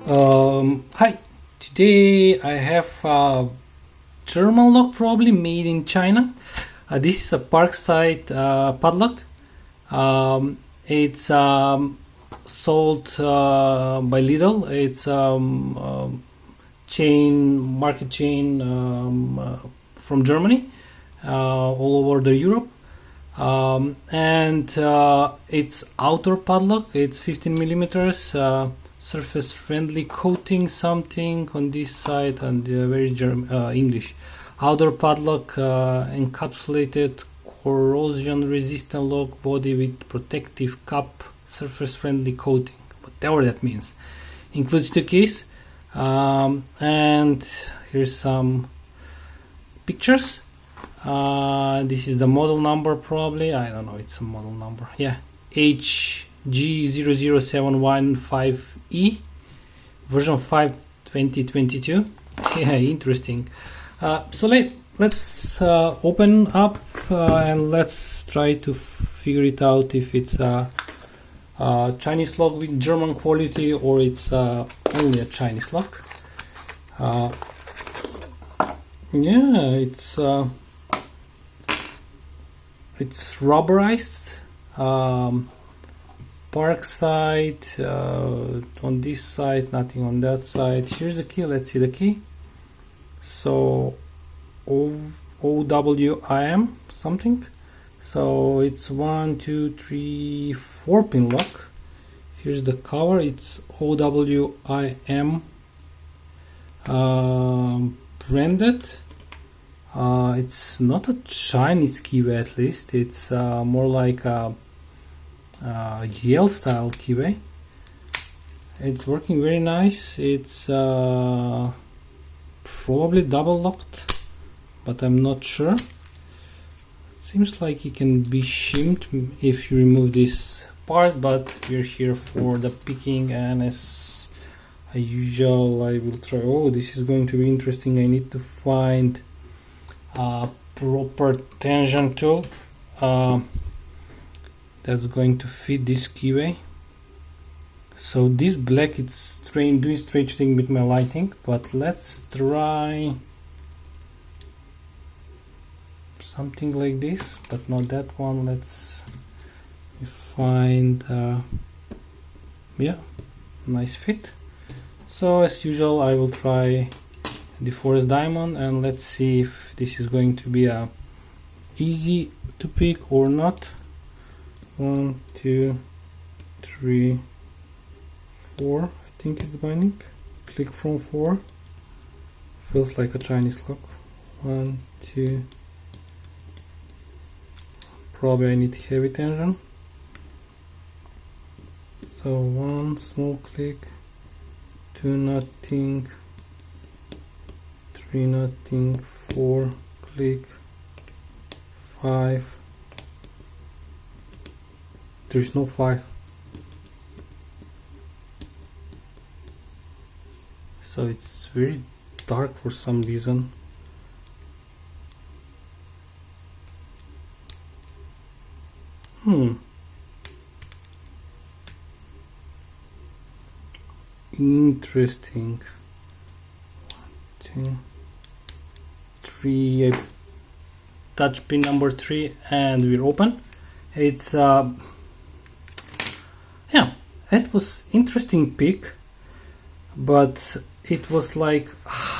Hi, today I have a German lock, probably made in China. This is a Parkside padlock. It's sold by LIDL. It's market chain from Germany, all over the Europe. And it's outer padlock. It's 15 millimeters. Surface friendly coating something on this side, and very English. Outer padlock encapsulated corrosion resistant lock body with protective cap, surface friendly coating, whatever that means. Includes two keys, and here's some pictures. This is the model number, probably, I don't know, it's a model number, yeah, HG00715E, version 5 2022. Yeah, interesting. So let's open up and let's try to figure it out if it's a Chinese lock with German quality, or it's only a Chinese lock. Yeah, it's rubberized. Parkside on this side, nothing on that side. Here's the key. Let's see the key. So OWIM something. So it's 1, 2, 3, 4 pin lock. Here's the cover. It's OWIM branded. It's not a Chinese keyway, at least. It's more like a Yale style keyway. It's working very nice. It's probably double locked, but I'm not sure. It seems like it can be shimmed if you remove this part, but we're here for the picking, and as usual I will try. Oh, this is going to be interesting. I need to find a proper tension tool that's going to fit this keyway. So this black, it's doing strange thing with my lighting, but let's try something like this, but not that one. Let's find yeah, nice fit. So as usual I will try the forest diamond, and let's see if this is going to be easy to pick or not. 1, 2, 3, 4. I think it's binding. Click from 4. Feels like a Chinese lock. 1, 2. Probably I need heavy tension. So 1 small click, 2 nothing, 3 nothing, 4 click, 5. There's no 5. So it's very dark for some reason. Interesting. 1, 2, 3. I touch pin number 3 and we're open. It's yeah, it was interesting pick, but it was like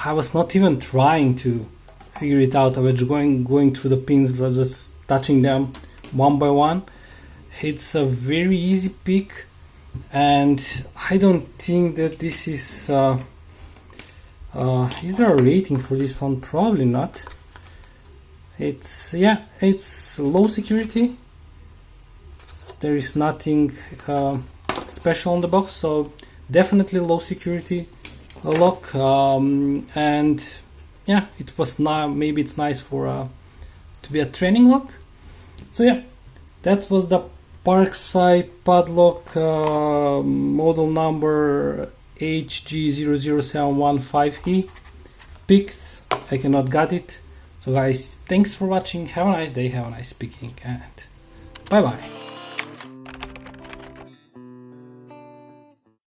I was not even trying to figure it out. I was going through the pins, just touching them one by one. It's a very easy pick, and I don't think that this is there a rating for this one? Probably not. It's, yeah, it's low security. There is nothing special on the box, so definitely low security lock. And yeah, it was not, maybe it's nice for to be a training lock. So yeah, that was the Parkside padlock, model number HG00715E. Picked, I cannot got it. So guys, thanks for watching. Have a nice day, have a nice picking, and bye bye.